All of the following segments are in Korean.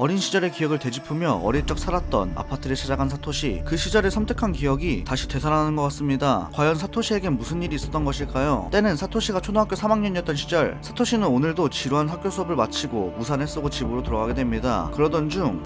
어린 시절의 기억을 되짚으며 어릴 적 살았던 아파트를 찾아간 사토시. 그 시절의 섬뜩한 기억이 다시 되살아나는 것 같습니다. 과연 사토시에겐 무슨 일이 있었던 것일까요? 때는 사토시가 초등학교 3학년이었던 시절, 사토시는 오늘도 지루한 학교 수업을 마치고 우산을 쓰고 집으로 돌아가게 됩니다. 그러던 중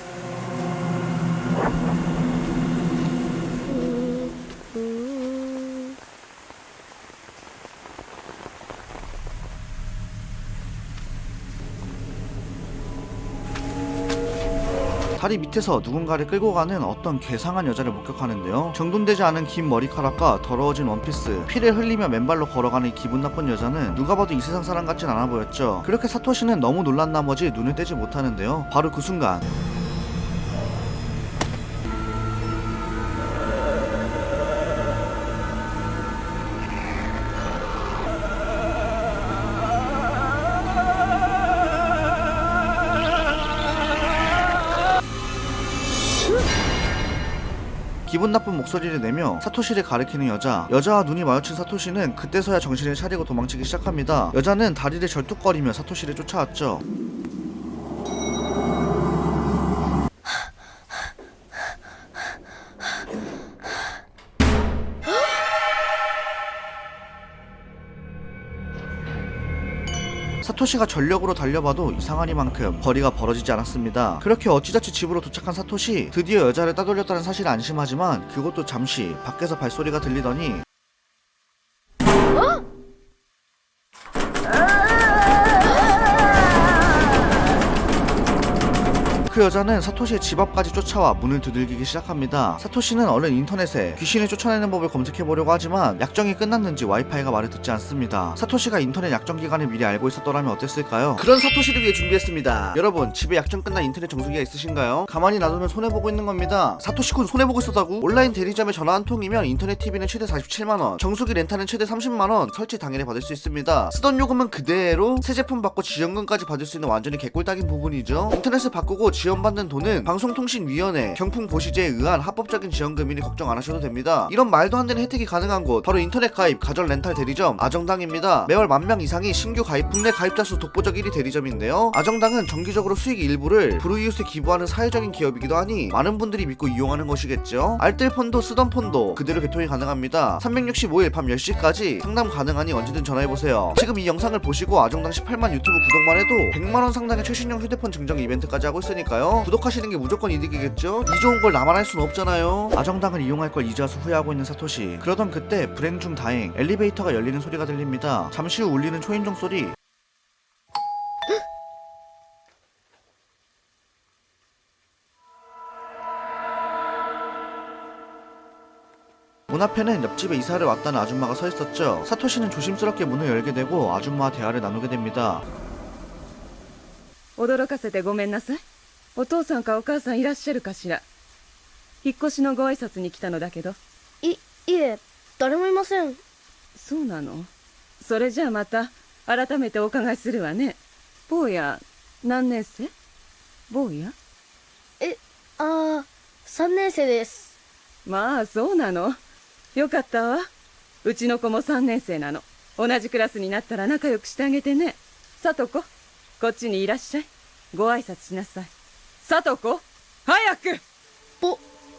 다리 밑에서 누군가를 끌고 가는 어떤 괴상한 여자를 목격하는데요. 정돈되지 않은 긴 머리카락과 더러워진 원피스, 피를 흘리며 맨발로 걸어가는 이 기분 나쁜 여자는 누가 봐도 이 세상 사람 같진 않아 보였죠. 그렇게 사토시는 너무 놀란 나머지 눈을 떼지 못하는데요. 바로 그 순간 기분 나쁜 목소리를 내며 사토시를 가리키는 여자와 눈이 마주친 사토시는 그때서야 정신을 차리고 도망치기 시작합니다. 여자는 다리를 절뚝거리며 사토시를 쫓아왔죠. 사토시가 전력으로 달려봐도 이상하니만큼 거리가 벌어지지 않았습니다. 그렇게 어찌저찌 집으로 도착한 사토시, 드디어 여자를 따돌렸다는 사실에 안심하지만 그것도 잠시. 밖에서 발소리가 들리더니 그 여자는 사토시의 집 앞까지 쫓아와 문을 두들기기 시작합니다. 사토시는 얼른 인터넷에 귀신을 쫓아내는 법을 검색해보려고 하지만 약정이 끝났는지 와이파이가 말을 듣지 않습니다. 사토시가 인터넷 약정 기간을 미리 알고 있었더라면 어땠을까요? 그런 사토시를 위해 준비했습니다. 여러분, 집에 약정 끝난 인터넷 정수기가 있으신가요? 가만히 놔두면 손해보고 있는 겁니다. 사토시군 손해보고 있었다고? 온라인 대리점에 전화 한 통이면 인터넷 TV는 최대 47만원, 정수기 렌탈은 최대 30만원, 설치 당일에 받을 수 있습니다. 쓰던 요금은 그대로 새 제품 받고 지원금까지 받을 수 있는 완전히 개꿀딱인 부분이죠. 인터넷을 바꾸고 지원받는 돈은 방송통신위원회 경풍보시제에 의한 합법적인 지원금이니 걱정 안 하셔도 됩니다. 이런 말도 안 되는 혜택이 가능한 곳, 바로 인터넷 가입 가전 렌탈 대리점 아정당입니다. 매월 10,000명 이상이 신규 가입, 국내 가입자 수 독보적 1위 대리점인데요. 아정당은 정기적으로 수익 일부를 불우이웃에 기부하는 사회적인 기업이기도 하니 많은 분들이 믿고 이용하는 것이겠죠. 알뜰 폰도 쓰던 폰도 그대로 개통이 가능합니다. 365일 밤 10시까지 상담 가능하니 언제든 전화해보세요. 지금 이 영상을 보시고 아정당 18만 유튜브 구독만 해도 100만원 상당의 최신형 휴대폰 증정 이벤트까지 하고 있으니까요. 구독하시는 게 무조건 이득이겠죠? 이 좋은 걸 나만 할 순 없잖아요. 아정당을 이용할 걸 이제 와서 후회하고 있는 사토시. 그러던 그때 불행 중 다행, 엘리베이터가 열리는 소리가 들립니다. 잠시 후 울리는 초인종 소리. 문 앞에는 옆집에 이사를 왔다는 아줌마가 서 있었죠. 사토시는 조심스럽게 문을 열게 되고 아줌마와 대화를 나누게 됩니다. 驚かせてごめんなさい。お父さんかお母さんいらっしゃるかしら。引っ越しのご挨拶に来たのだけど。いえ、誰もいません。そうなの。それじゃあまた改めてお伺いするわね。坊や何年生？坊や？3年生です。まあそうなの。よかったわ。うちの子も3年生なの。同じクラスになったら仲良くしてあげてね。さとこ、こっちにいらっしゃい。ご挨拶しなさい。さとこ、早く。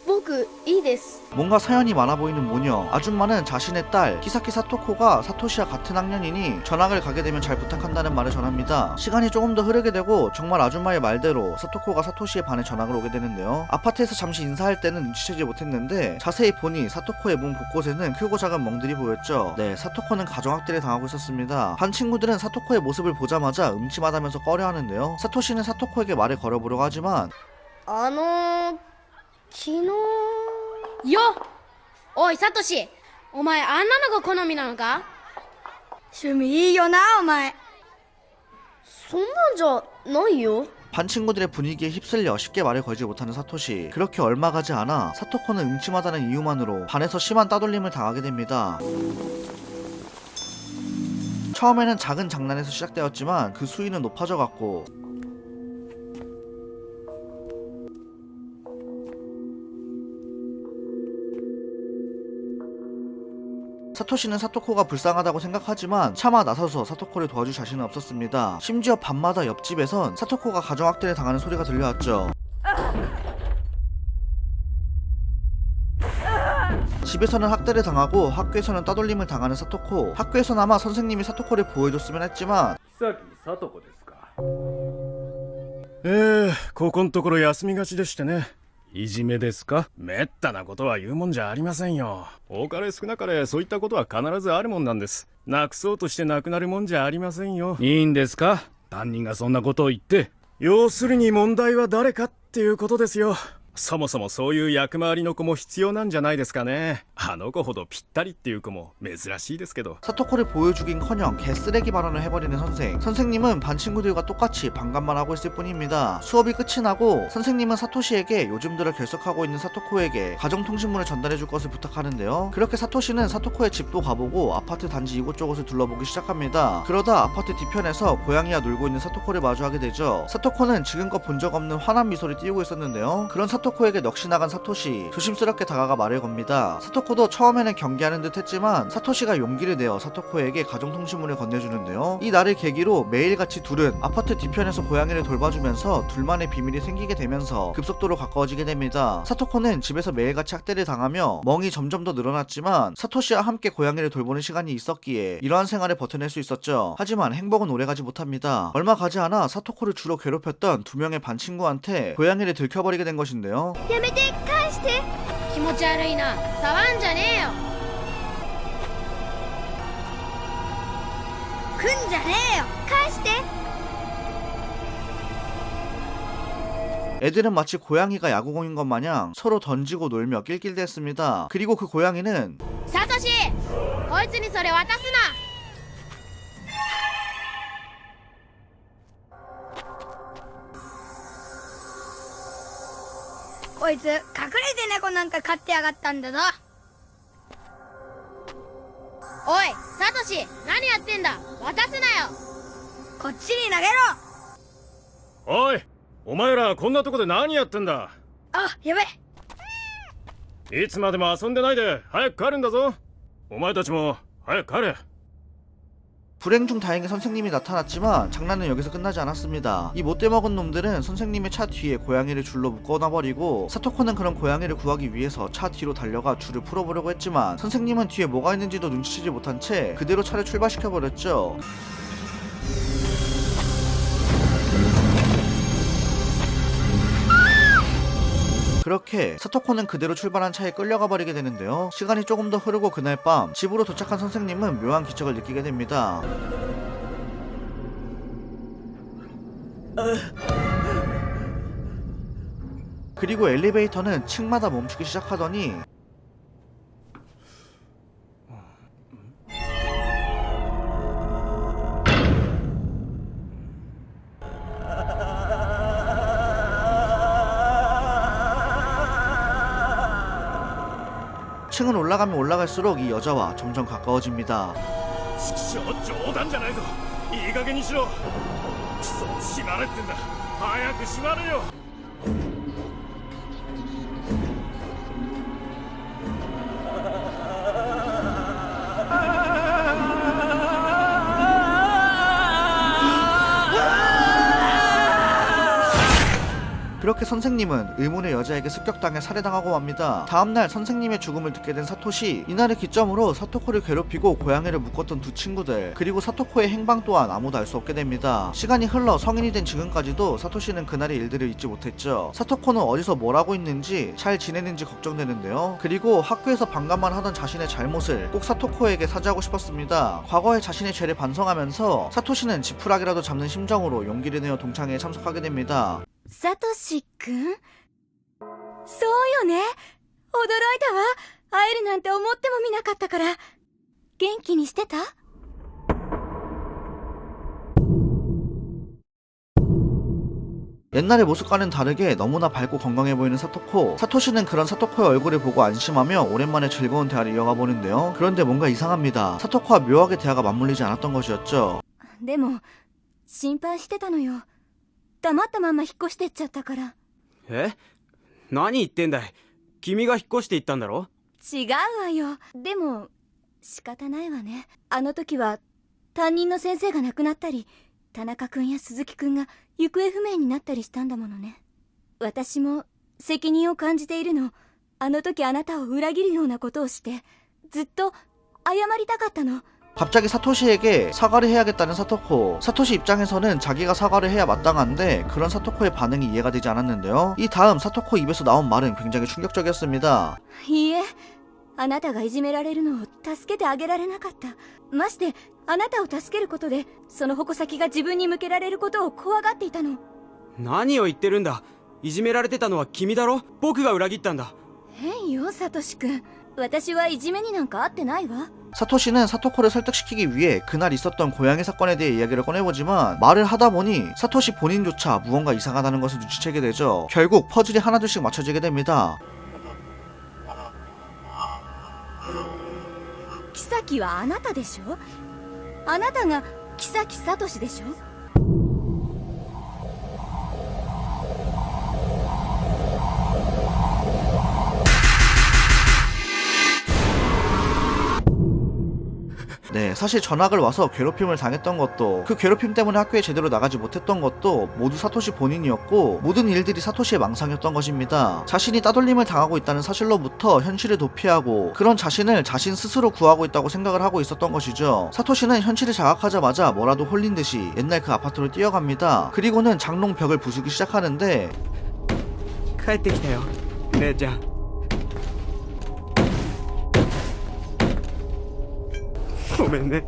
僕いいです。 뭔가 사연이 많아 보이는 모녀. 아줌마는 자신의 딸 키사키 사토코가 사토시와 같은 학년이니 전학을 가게 되면 잘 부탁한다는 말을 전합니다. 시간이 조금 더 흐르게 되고 정말 아줌마의 말대로 사토코가 사토시에 반해 전학을 오게 되는데요. 아파트에서 잠시 인사할 때는 눈치채지 못했는데 자세히 보니 사토코의 몸 곳곳에는 크고 작은 멍들이 보였죠. 네, 사토코는 가정학대를 당하고 있었습니다. 반 친구들은 사토코의 모습을 보자마자 음침하다면서 꺼려하는데요. 사토시는 사토코에게 말을 걸어보려고 하지만 昨日よ。おいサトシ、お前あんなのが好みなのか？趣味いいよなお前。そんなんじゃないよ。 반 친구들의 분위기에 휩쓸려 쉽게 말을 걸지 못하는 사토시. 그렇게 얼마 가지 않아 사토코는 음침하다는 이유만으로 반에서 심한 따돌림을 당하게 됩니다. 처음에는 작은 장난에서 시작되었지만 그 수위는 높아져 갔고 사토시는 사토코가 불쌍하다고 생각하지만 차마 나서서 사토코를 도와줄 자신은 없었습니다. 심지어 밤마다 옆집에선 사토코가 가정학대를 당하는 소리가 들려왔죠. 집에서는 학대를 당하고 학교에서는 따돌림을 당하는 사토코. 학교에서나마 선생님이 사토코를 보호해줬으면 했지만 さきさとこですか。ここんところ休みがちでしてね。いじめですか？めったなことは言うもんじゃありませんよ。多かれ少なかれそういったことは必ずあるもんなんです。なくそうとしてなくなるもんじゃありませんよ。いいんですか？担任がそんなことを言って。要するに問題は誰かっていうことですよ。そもそもそういう役回りの子も必要なんじゃないですかね。あの子ほどぴったりっていう子も珍しいですけど。 사토코를 보여주긴커녕 개쓰레기 발언을 해버리는 선생님은 반 친구들과 똑같이 반감만 하고 있을 뿐입니다. 수업이 끝이 나고 선생님은 사토시에게 요즘 들어 결석하고 있는 사토코에게 가정통신문을 전달해줄 것을 부탁하는데요. 그렇게 사토시는 사토코의 집도 가보고 아파트 단지 이곳저곳을 둘러보기 시작합니다. 그러다 아파트 뒤편에서 고양이와 놀고 있는 사토코를 마주하게 되죠. 사토코는 지금껏 본 적 없는 환한 미소를 띄우고 있었는데요. 그런 사토코에게 넋이 나간 사토시, 조심스럽게 다가가 말을 겁니다. 사토코도 처음에는 경계하는 듯 했지만 사토시가 용기를 내어 사토코에게 가정통신문을 건네주는데요. 이 날을 계기로 매일같이 둘은 아파트 뒤편에서 고양이를 돌봐주면서 둘만의 비밀이 생기게 되면서 급속도로 가까워지게 됩니다. 사토코는 집에서 매일같이 학대를 당하며 멍이 점점 더 늘어났지만 사토시와 함께 고양이를 돌보는 시간이 있었기에 이러한 생활을 버텨낼 수 있었죠. 하지만 행복은 오래가지 못합니다. 얼마 가지 않아 사토코를 주로 괴롭혔던 두 명의 반 친구한테 고양이를 들켜버리게 된 것인데요. やめて返して。気持ち悪いな。触んじゃねえよ。来んじゃねえよ。返して。 애들은 마치 고양이가 야구공인 것 마냥 서로 던지고 놀며 낄낄댔습니다. 그리고 그 고양이는 サトシ、こいつにそれ渡すな。こいつ隠れて猫なんか飼ってやがったんだぞ。おいサトシ、何やってんだ。渡すなよ。こっちに投げろ。おい、お前らこんなとこで何やってんだ。あ、やべ。いつまでも遊んでないで早く帰るんだぞ。お前たちも早く帰れ。 불행 중 다행히 선생님이 나타났지만 장난은 여기서 끝나지 않았습니다. 이 못돼 먹은 놈들은 선생님의 차 뒤에 고양이를 줄로 묶어놔버리고 사토코는 그런 고양이를 구하기 위해서 차 뒤로 달려가 줄을 풀어보려고 했지만 선생님은 뒤에 뭐가 있는지도 눈치채지 못한 채 그대로 차를 출발시켜버렸죠. 그렇게 사토코는 그대로 출발한 차에 끌려가 버리게 되는데요. 시간이 조금 더 흐르고 그날 밤 집으로 도착한 선생님은 묘한 기척을 느끼게 됩니다. 그리고 엘리베이터는 층마다 멈추기 시작하더니 층을 올라가면 올라갈수록 이 여자와 점점 가까워집니다. 冗談じゃないぞ。いい加減にしろ。くそ、閉まれってんだ。早く閉まれよ。 그렇게 선생님은 의문의 여자에게 습격당해 살해당하고 맙니다. 다음날 선생님의 죽음을 듣게 된 사토시, 이날을 기점으로 사토코를 괴롭히고 고양이를 묶었던 두 친구들, 그리고 사토코의 행방 또한 아무도 알 수 없게 됩니다. 시간이 흘러 성인이 된 지금까지도 사토시는 그날의 일들을 잊지 못했죠. 사토코는 어디서 뭘 하고 있는지 잘 지내는지 걱정되는데요. 그리고 학교에서 반감만 하던 자신의 잘못을 꼭 사토코에게 사죄하고 싶었습니다. 과거의 자신의 죄를 반성하면서 사토시는 지푸라기라도 잡는 심정으로 용기를 내어 동창회에 참석하게 됩니다. サトシくん、そうよね。驚いたわ。会えるなんて思ってもみなかったから。元気にしてた？ 옛날의 모습과는 다르게 너무나 밝고 건강해 보이는 사토코. 사토시는 그런 사토코의 얼굴을 보고 안심하며 오랜만에 즐거운 대화를 이어가 보는데요. 그런데 뭔가 이상합니다. 사토코와 묘하게 대화가 맞물리지 않았던 것이었죠. でも心配してたのよ。黙ったまま引っ越してっちゃったから。え？何言ってんだい。君が引っ越していったんだろ。違うわよ。でも仕方ないわね。あの時は担任の先生が亡くなったり、田中君や鈴木君が行方不明になったりしたんだものね。私も責任を感じているの。あの時あなたを裏切るようなことをしてずっと謝りたかったの。 갑자기 사토시에게 사과를 해야겠다는 사토코. 사토시 입장에서는 자기가 사과를 해야 마땅한데 그런 사토코의 반응이 이해가 되지 않았는데요. 이 다음 사토코 입에서 나온 말은 굉장히 충격적이었습니다. いいえ、あなたがいじめられるのを助けてあげられなかった。ましてあなたを助けることでその矛先が自分に向けられることを怖がっていたの。何を言ってるんだ。いじめられてたのは君だろ。僕が裏切ったんだ。変よ、サトシ君。私はいじめになんか遭ってないわ。 사토시는 사토코를 설득시키기 위해 그날 있었던 고양이 사건에 대해 이야기를 꺼내보지만 말을 하다 보니 사토시 본인조차 무언가 이상하다는 것을 눈치채게 되죠. 결국 퍼즐이 하나둘씩 맞춰지게 됩니다. 妃はあなたでしょ。あなたが妃サトシでしょ。 네, 사실 전학을 와서 괴롭힘을 당했던 것도 그 괴롭힘 때문에 학교에 제대로 나가지 못했던 것도 모두 사토시 본인이었고 모든 일들이 사토시의 망상이었던 것입니다. 자신이 따돌림을 당하고 있다는 사실로부터 현실을 도피하고 그런 자신을 자신 스스로 구하고 있다고 생각을 하고 있었던 것이죠. 사토시는 현실을 자각하자마자 뭐라도 홀린 듯이 옛날 그 아파트로 뛰어갑니다. 그리고는 장롱 벽을 부수기 시작하는데 帰ってきたよ、姉ちゃん。ごめんね。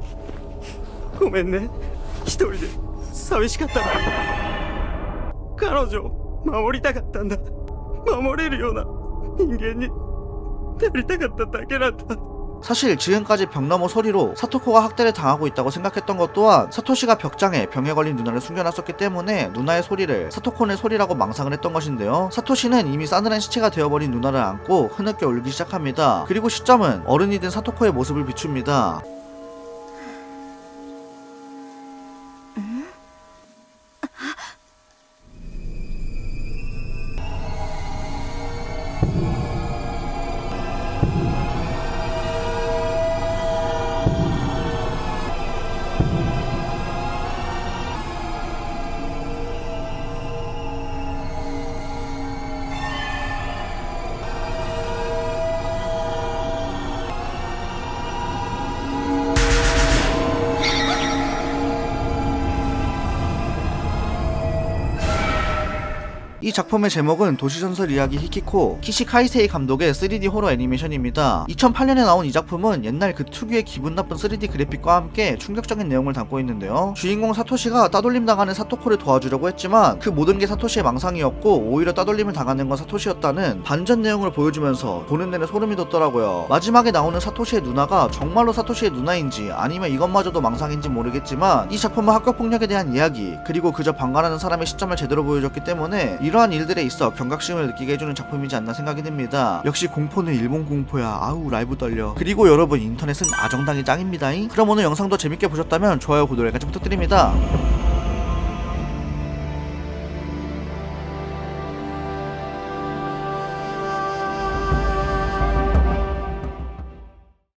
ごめんね。一人で寂しかったんだ。彼女を守りたかったんだ。守れるような人間になりたかっただけなんだ。 사실 지금까지 벽 너머 소리로 사토코가 학대를 당하고 있다고 생각했던 것 또한 사토시가 벽장에 병에 걸린 누나를 숨겨놨었기 때문에 누나의 소리를 사토코의 소리라고 망상을 했던 것인데요. 사토시는 이미 싸늘한 시체가 되어버린 누나를 안고 흐느껴 울기 시작합니다. 그리고 시점은 어른이 된 사토코의 모습을 비춥니다. 이 작품의 제목은 도시전설 이야기 히키코 키시 카이세이 감독의 3D 호러 애니메이션입니다. 2008년에 나온 이 작품은 옛날 그 특유의 기분 나쁜 3D 그래픽과 함께 충격적인 내용을 담고 있는데요. 주인공 사토시가 따돌림 당하는 사토코를 도와주려고 했지만 그 모든 게 사토시의 망상이었고 오히려 따돌림을 당하는 건 사토시였다는 반전 내용을 보여주면서 보는 내내 소름이 돋더라고요. 마지막에 나오는 사토시의 누나가 정말로 사토시의 누나인지 아니면 이것마저도 망상인지 모르겠지만 이 작품은 학교폭력에 대한 이야기 그리고 그저 방관하는 사람의 시점을 제대로 보여줬기 때문에 이러한 일들에 있어 경각심을 느끼게 해주는 작품이지 않나 생각이 듭니다. 역시 공포는 일본 공포야. 아우 라이브 떨려. 그리고 여러분 인터넷은 아정당이 짱입니다. 그럼 오늘 영상도 재밌게 보셨다면 좋아요 구독까지 부탁드립니다.